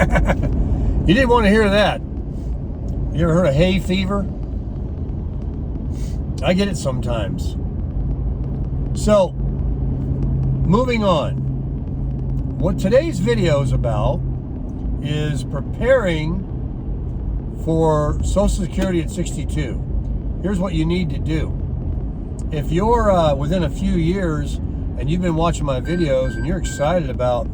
You didn't want to hear that. You ever heard of hay fever? I get it sometimes. So, moving on. What today's video is about is preparing for Social Security at 62. Here's what you need to do. If you're within a few years and you've been watching my videos and you're excited about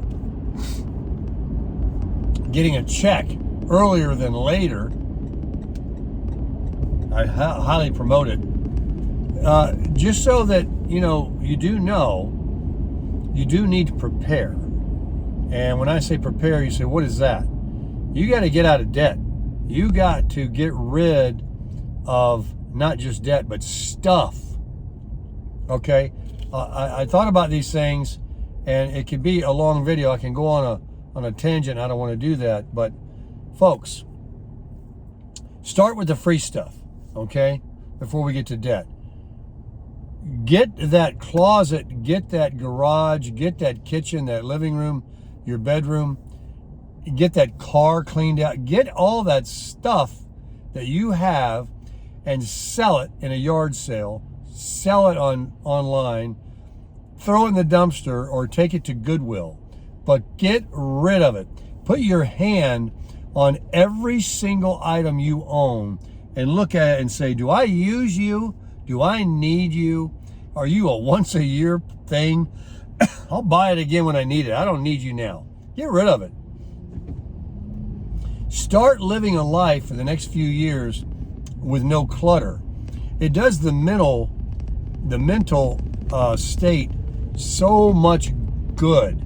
getting a check earlier than later, I highly promote it. Just so that you do need to prepare. And when I say prepare, you say, what is that? You got to get out of debt. You got to get rid of not just debt, but stuff. Okay? I thought about these things, and it could be a long video. I can go on a tangent. I don't want to do that. But, folks, start with the free stuff, okay, before we get to debt. Get that closet, get that garage, get that kitchen, that living room, your bedroom, get that car cleaned out, get all that stuff that you have and sell it in a yard sale, sell it online, throw it in the dumpster or take it to Goodwill, but get rid of it. Put your hand on every single item you own and look at it and say, do I use you? Do I need you? Are you a once a year thing? I'll buy it again when I need it. I don't need you now. Get rid of it. Start living a life for the next few years with no clutter. It does the mental state so much good.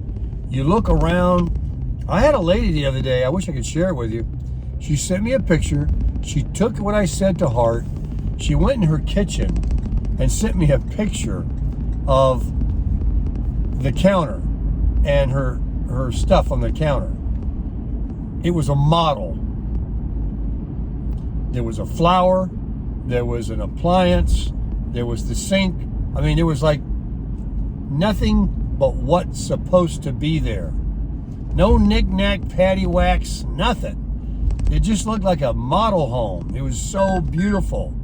You look around. I had a lady the other day, I wish I could share it with you. She sent me a picture. She took what I said to heart. She went in her kitchen and sent me a picture of the counter and her stuff on the counter. It was a model. There was a flower, there was an appliance, there was the sink. I mean, there was like nothing but what's supposed to be there. No knick-knack, paddywhacks, nothing. It just looked like a model home. It was so beautiful.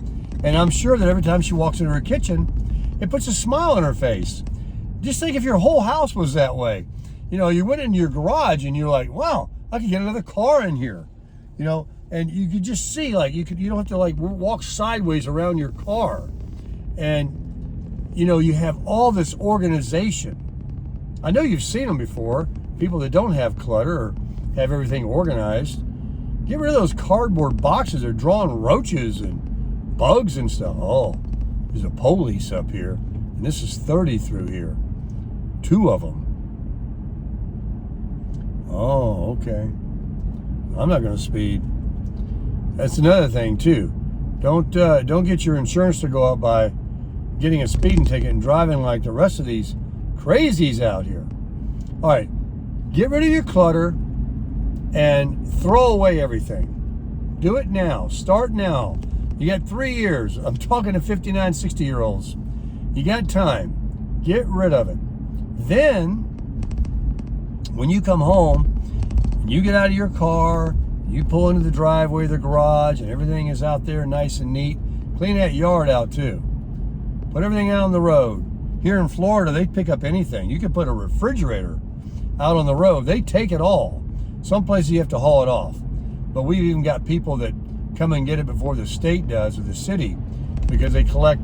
And I'm sure that every time she walks into her kitchen, it puts a smile on her face. Just think if your whole house was that way. You went into your garage and you're like, wow, I could get another car in here. And you could just see, like, you don't have to like walk sideways around your car. And, you have all this organization. I know you've seen them before. People that don't have clutter or have everything organized. Get rid of those cardboard boxes. They're drawing roaches and bugs and stuff. Oh, there's a police up here. And this is 30 through here. 2 of them. Oh, okay. I'm not going to speed. That's another thing too. Don't get your insurance to go up by getting a speeding ticket and driving like the rest of these crazies out here. All right, get rid of your clutter and throw away everything. Do it now. Start now. You got 3 years. I'm talking to 59, 60-year-olds. You got time. Get rid of it. Then, when you come home, you get out of your car, you pull into the driveway, the garage, and everything is out there nice and neat. Clean that yard out too. Put everything out on the road. Here in Florida, they pick up anything. You can put a refrigerator out on the road. They take it all. Some places you have to haul it off. But we've even got people that come and get it before the state does or the city because they collect,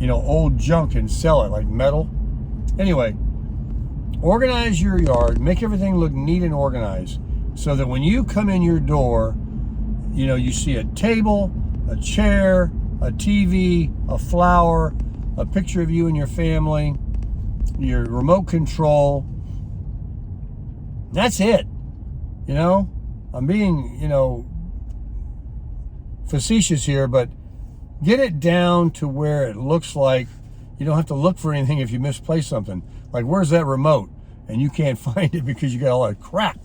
old junk and sell it like metal. Anyway, organize your yard, make everything look neat and organized so that when you come in your door, you see a table, a chair, a TV, a flower, a picture of you and your family, your remote control. That's it. I'm being, facetious here, but get it down to where it looks like you don't have to look for anything if you misplace something. Like, where's that remote? And you can't find it because you got all that crap.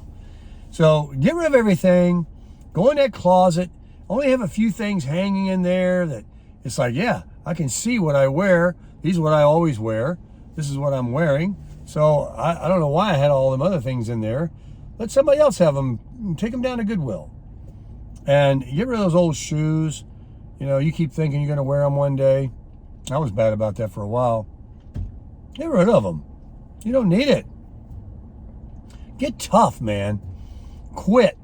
So get rid of everything. Go in that closet. Only have a few things hanging in there that it's like, yeah, I can see what I wear. These are what I always wear. This is what I'm wearing. So I don't know why I had all them other things in there. Let somebody else have them. Take them down to Goodwill. And get rid of those old shoes. You know, you keep thinking you're going to wear them one day. I was bad about that for a while. Get rid of them. You don't need it. Get tough, man. Quit.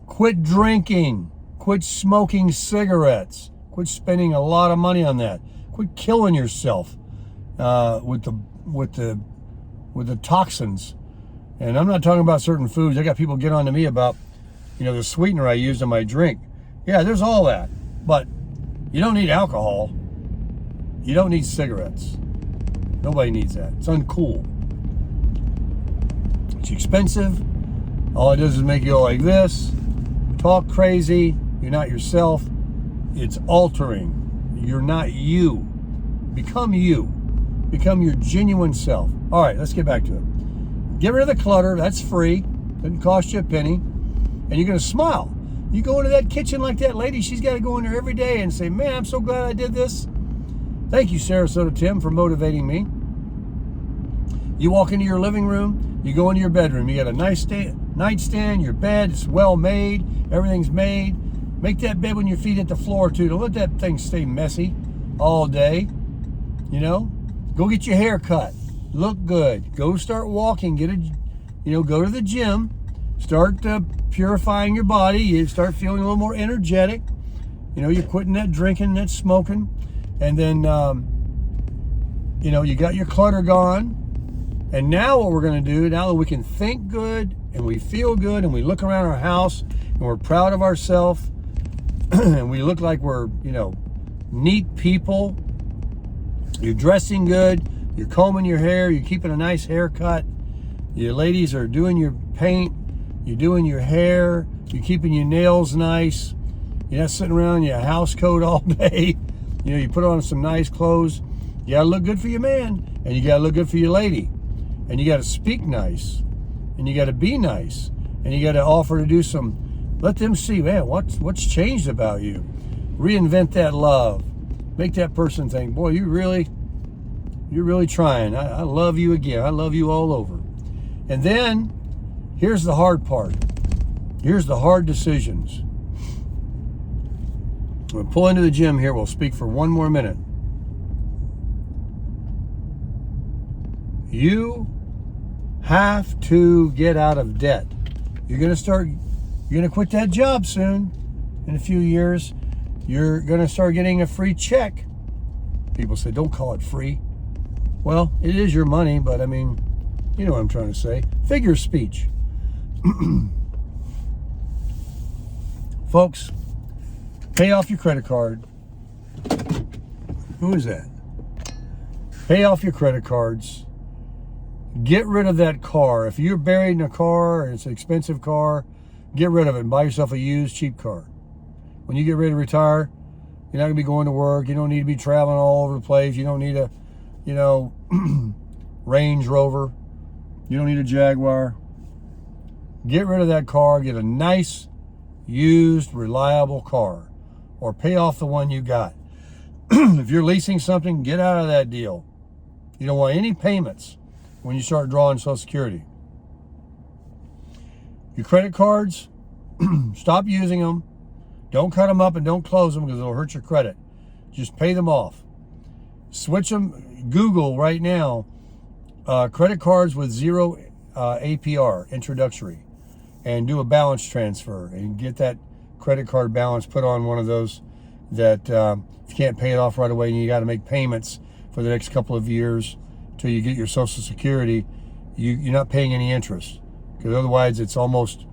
Quit drinking. Quit smoking cigarettes. Quit spending a lot of money on that. Quit killing yourself with the toxins. And I'm not talking about certain foods. I got people get on to me about, you know, the sweetener I used in my drink. Yeah, there's all that. But you don't need alcohol. You don't need cigarettes. Nobody needs that. It's uncool. It's expensive. All it does is make you go like this, talk crazy. You're not yourself. It's altering. You're not you. Become you. Become your genuine self. All right, let's get back to it. Get rid of the clutter. That's free. Doesn't cost you a penny. And you're going to smile. You go into that kitchen like that lady. She's got to go in there every day and say, man, I'm so glad I did this. Thank you, Sarasota Tim, for motivating me. You walk into your living room. You go into your bedroom. You got a nice nightstand, your bed. It's well made. Everything's made. Make that bed when your feet hit the floor, too. Don't let that thing stay messy all day. You know? Go get your hair cut. Look good. Go start walking. Go to the gym. Start purifying your body. You start feeling a little more energetic. You know, you're quitting that drinking, that smoking. And then, you got your clutter gone. And now what we're going to do, now that we can think good and we feel good and we look around our house and we're proud of ourselves and we look like we're, neat people. You're dressing good. You're combing your hair. You're keeping a nice haircut. Your ladies are doing your paint. You're doing your hair. You're keeping your nails nice. You're not sitting around in your house coat all day. You put on some nice clothes. You got to look good for your man. And you got to look good for your lady. And you got to speak nice. And you got to be nice. And you got to offer to do let them see, man, what's changed about you. Reinvent that love. Make that person think, boy, you're really trying. I love you again. I love you all over. And then, here's the hard part. Here's the hard decisions. We'll pull into the gym here. We'll speak for one more minute. You have to get out of debt. You're going to quit that job soon. In a few years, you're going to start getting a free check. People say, don't call it free. Well, it is your money, but I mean, you know what I'm trying to say. Figure of speech. Folks, pay off your credit card. Who is that? Pay off your credit cards. Get rid of that car. If you're buried in a car and it's an expensive car, get rid of it and buy yourself a used, cheap car. When you get ready to retire, you're not going to be going to work. You don't need to be traveling all over the place. You don't need a, Range Rover. You don't need a Jaguar. Get rid of that car. Get a nice, used, reliable car. Or pay off the one you got. If you're leasing something, get out of that deal. You don't want any payments when you start drawing Social Security. Your credit cards, stop using them. Don't cut them up and don't close them because it'll hurt your credit. Just pay them off. Switch them. Google right now, credit cards with zero APR, introductory, and do a balance transfer and get that credit card balance put on one of those that if you can't pay it off right away and you got to make payments for the next couple of years till you get your Social Security, you're not paying any interest, because otherwise it's almost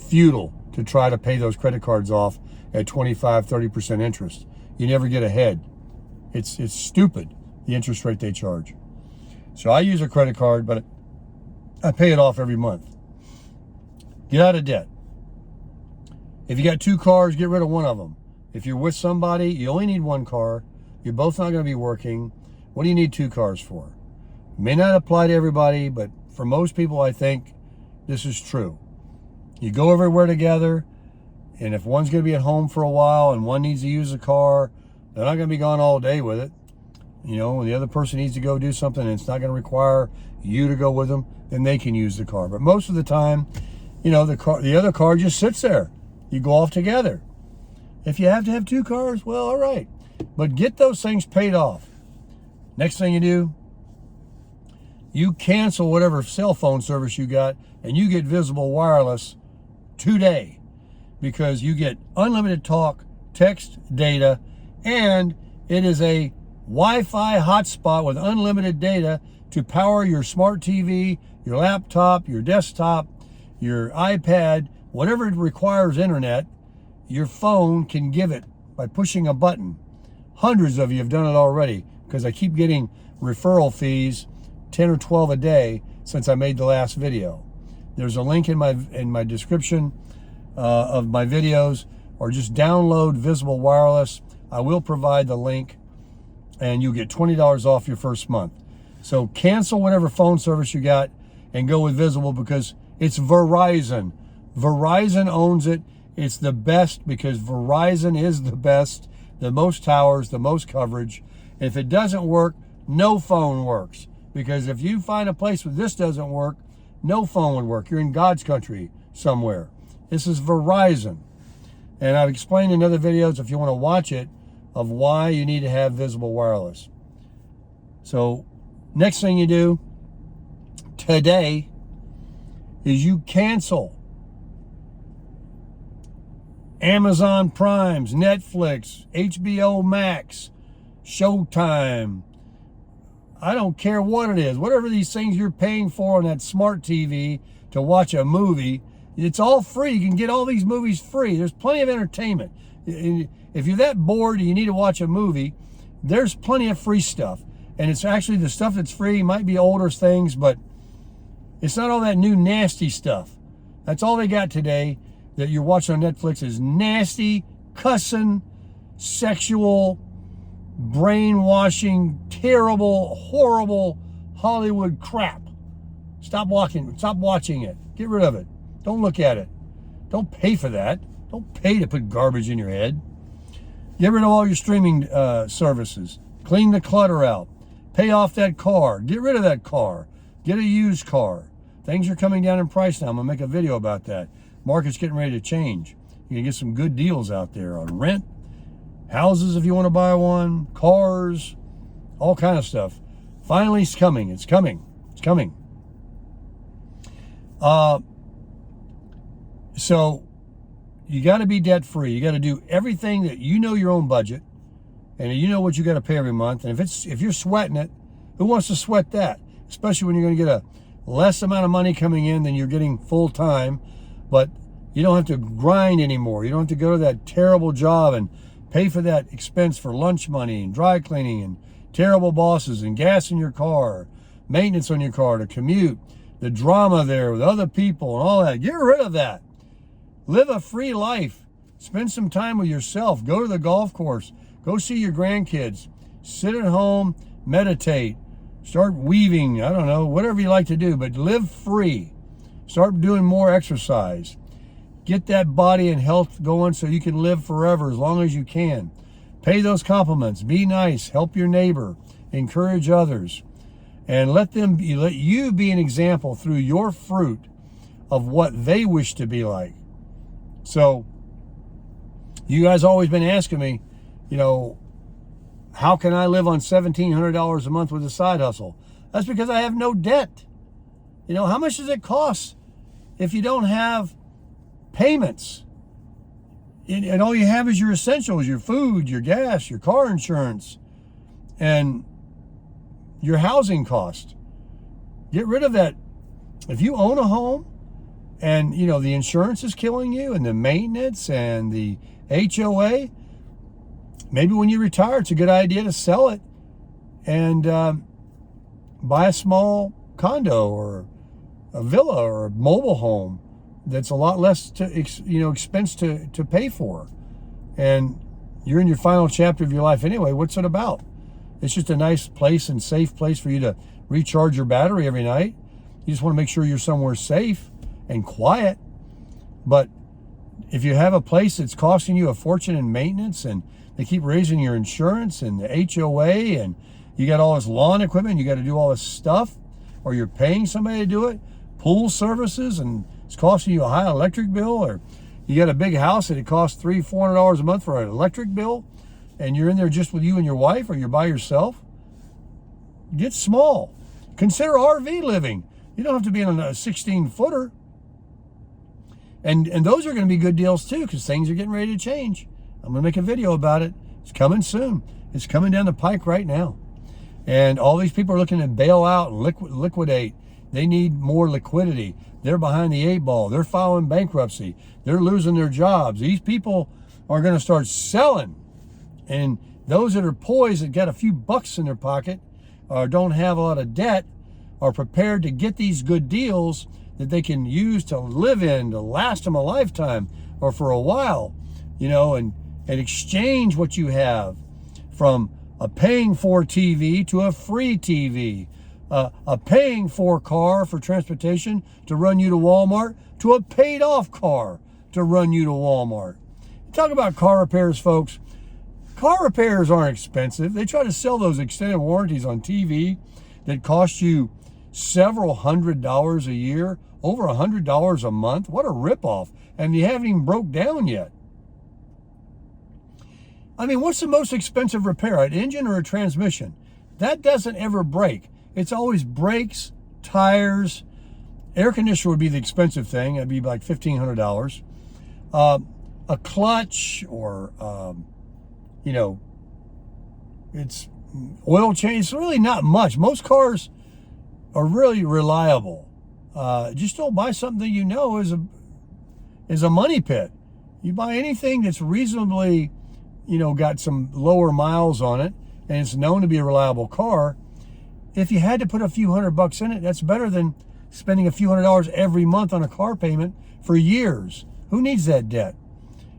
futile to try to pay those credit cards off at 25-30% interest. You never get ahead. It's stupid, the interest rate they charge. So I use a credit card, but I pay it off every month. Get out of debt. If you got two cars, get rid of one of them. If you're with somebody, you only need one car. You're both not going to be working. What do you need two cars for? May not apply to everybody, but for most people, I think this is true. You go everywhere together, and if one's going to be at home for a while and one needs to use a car, they're not going to be gone all day with it. You know, when the other person needs to go do something and it's not going to require you to go with them, then they can use the car. But most of the time, you know, the other car just sits there. You go off together. If you have to have two cars, well, all right. But get those things paid off. Next thing you do, you cancel whatever cell phone service you got and you get Visible Wireless today, because you get unlimited talk, text, data, and it is a Wi-Fi hotspot with unlimited data to power your smart TV, your laptop, your desktop, your iPad, whatever it requires internet. Your phone can give it by pushing a button. Hundreds of you have done it already, because I keep getting referral fees, 10 or 12 a day, since I made the last video. There's a link in my description of my videos, or just download Visible Wireless. I will provide the link, and you get $20 off your first month. So cancel whatever phone service you got and go with Visible, because it's Verizon. Verizon owns it. It's the best, because Verizon is the best, the most towers, the most coverage. If it doesn't work, no phone works. Because if you find a place where this doesn't work, no phone would work. You're in God's country somewhere. This is Verizon. And I've explained in other videos, if you want to watch it, of why you need to have Visible Wireless. So next thing you do today is you cancel Amazon Primes, Netflix, HBO Max, Showtime. I don't care what it is. Whatever these things you're paying for on that smart TV to watch a movie, it's all free. You can get all these movies free. There's plenty of entertainment. If you're that bored and you need to watch a movie, there's plenty of free stuff. And it's actually, the stuff that's free might be older things, but it's not all that new nasty stuff. That's all they got today that you're watching on Netflix is nasty, cussing, sexual, brainwashing, terrible, horrible Hollywood crap. Stop watching it. Get rid of it. Don't look at it. Don't pay for that. Don't pay to put garbage in your head. Get rid of all your streaming services. Clean the clutter out. Pay off that car. Get rid of that car. Get a used car. Things are coming down in price now. I'm going to make a video about that. Market's getting ready to change. You can get some good deals out there on rent, houses if you want to buy one, cars, all kind of stuff. Finally, it's coming. It's coming. It's coming. So you got to be debt free. You got to do everything that you know your own budget, and you know what you got to pay every month. And if you're sweating it, who wants to sweat that? Especially when you're going to get a less amount of money coming in than you're getting full time, but you don't have to grind anymore. You don't have to go to that terrible job and pay for that expense for lunch money and dry cleaning and terrible bosses and gas in your car, maintenance on your car to commute, the drama there with other people and all that. Get rid of that. Live a free life. Spend some time with yourself. Go to the golf course. Go see your grandkids. Sit at home, meditate. Start weaving. I don't know, whatever you like to do, but live free. Start doing more exercise. Get that body and health going so you can live forever as long as you can. Pay those compliments. Be nice. Help your neighbor. Encourage others. And let you be an example through your fruit of what they wish to be like. So, you guys always been asking me, you know, how can I live on $1,700 a month with a side hustle? That's because I have no debt. You know, how much does it cost if you don't have payments? And all you have is your essentials, your food, your gas, your car insurance, and your housing cost. Get rid of that. If you own a home and, you know, the insurance is killing you and the maintenance and the HOA, maybe when you retire, it's a good idea to sell it and buy a small condo or a villa or a mobile home that's a lot less expense to pay for. And you're in your final chapter of your life anyway. What's it about? It's just a nice place and safe place for you to recharge your battery every night. You just want to make sure you're somewhere safe and quiet. But if you have a place that's costing you a fortune in maintenance and they keep raising your insurance and the HOA and You got all this lawn equipment, you got to do all this stuff, or you're paying somebody to do it, pool services, and it's costing you a high electric bill, or you got a big house and it costs $300-400 a month for an electric bill, and you're in there just with you and your wife, or you're by yourself. Get small. Consider RV living. You don't have to be in a 16-footer. And those are going to be good deals too, because things are getting ready to change. I'm going to make a video about it. It's coming soon. It's coming down the pike right now. And all these people are looking to bail out and liquidate. They need more liquidity. They're behind the 8 ball. They're filing bankruptcy. They're losing their jobs. These people are going to start selling. And those that are poised, that got a few bucks in their pocket, or don't have a lot of debt, are prepared to get these good deals that they can use to live in, to last them a lifetime or for a while, and exchange what you have from a paying for TV to a free TV, a paying for car for transportation to run you to Walmart to a paid off car to run you to Walmart. Talk about car repairs, folks. Car repairs aren't expensive. They try to sell those extended warranties on TV that cost you several $100s a year, over $100 a month. What a ripoff. And you haven't even broke down yet. I mean, what's the most expensive repair, an engine or a transmission? That doesn't ever break. It's always brakes, tires. Air conditioner would be the expensive thing. It'd be like $1,500. A clutch, or, it's oil change. It's really not much. Most cars are really reliable. Just don't buy something that is a money pit. You buy anything that's reasonably, got some lower miles on it, and it's known to be a reliable car. If you had to put a few $100 in it, that's better than spending a few $100s every month on a car payment for years. Who needs that debt?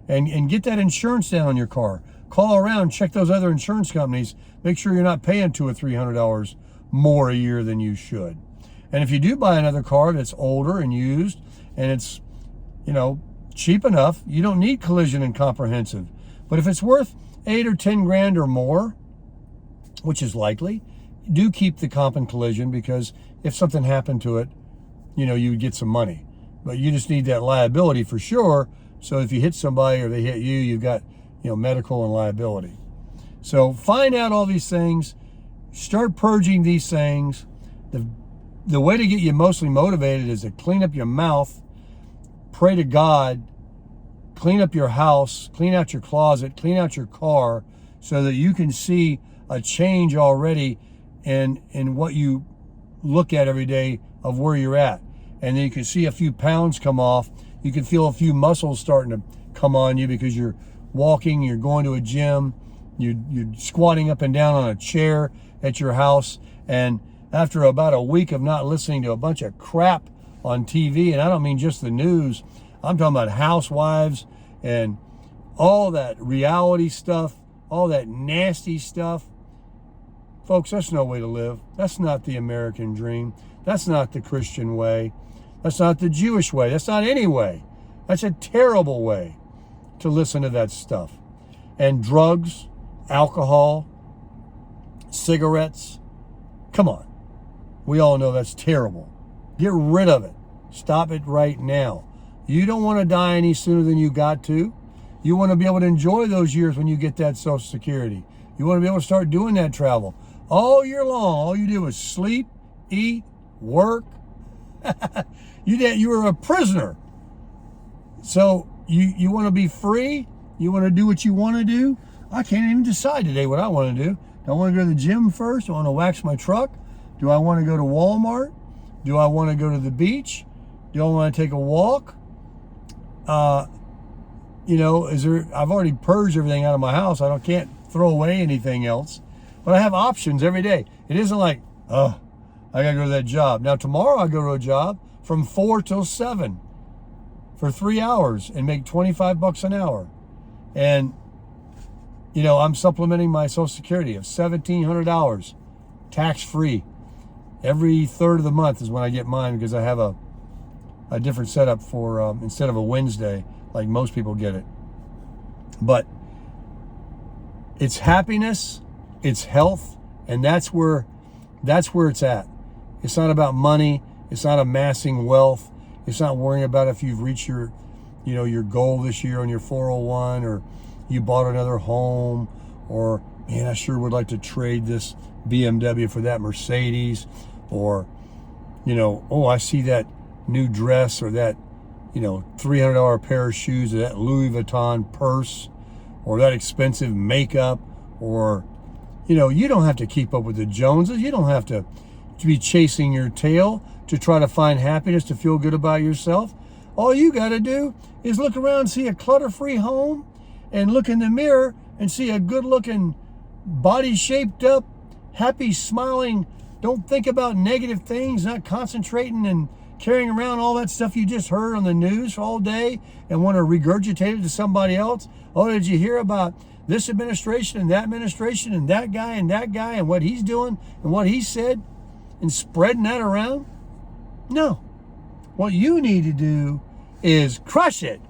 And get that insurance down on your car. Call around, check those other insurance companies. Make sure you're not paying $200 or $300 more a year than you should. And if you do buy another car that's older and used, and it's, cheap enough, you don't need collision and comprehensive. But if it's worth 8 or 10 grand or more, which is likely, do keep the comp and collision, because if something happened to it, you would get some money. But you just need that liability for sure. So if you hit somebody or they hit you, you've got, medical and liability. So find out all these things. Start purging these things. The way to get you mostly motivated is to clean up your mouth, pray to God, clean up your house, clean out your closet, clean out your car, so that you can see a change already in what you look at every day of where you're at. And then you can see a few pounds come off. You can feel a few muscles starting to come on you because you're walking, you're going to a gym, you're squatting up and down on a chair at your house. And after about a week of not listening to a bunch of crap on TV, and I don't mean just the news, I'm talking about housewives and all that reality stuff, all that nasty stuff. Folks, that's no way to live. That's not the American dream. That's not the Christian way. That's not the Jewish way. That's not any way. That's a terrible way to listen to that stuff. And drugs, alcohol, cigarettes. Come on. We all know that's terrible. Get rid of it. Stop it right now. You don't want to die any sooner than you got to. You want to be able to enjoy those years when you get that Social Security. You want to be able to start doing that travel. All year long, all you do is sleep, eat, work. You were a prisoner. So you want to be free? You want to do what you want to do? I can't even decide today what I want to do. Do I want to go to the gym first? Do I want to wax my truck? Do I want to go to Walmart? Do I want to go to the beach? Do I want to take a walk? I've already purged everything out of my house. Can't throw away anything else. But I have options every day. It isn't like, I got to go to that job. Now, tomorrow I go to a job from 4 till 7 for 3 hours and make $25 an hour. And, I'm supplementing my Social Security of $1,700, tax-free. Every third of the month is when I get mine, because I have a different setup for, instead of a Wednesday, like most people get it. But it's happiness, it's health, And that's where it's at. It's not about money. It's not amassing wealth. It's not worrying about if you've reached your goal this year on your 401, or you bought another home, or, man, I sure would like to trade this BMW for that Mercedes, or, oh, I see that new dress, or that, $300 pair of shoes, or that Louis Vuitton purse, or that expensive makeup, or, you don't have to keep up with the Joneses. You don't have to be chasing your tail to try to find happiness, to feel good about yourself. All you got to do is look around, see a clutter-free home, and look in the mirror and see a good-looking, body-shaped up, happy, smiling, don't think about negative things, not concentrating and carrying around all that stuff you just heard on the news all day and want to regurgitate it to somebody else. Oh, did you hear about this administration and that guy and what he's doing and what he said, and spreading that around? No. What you need to do is crush it.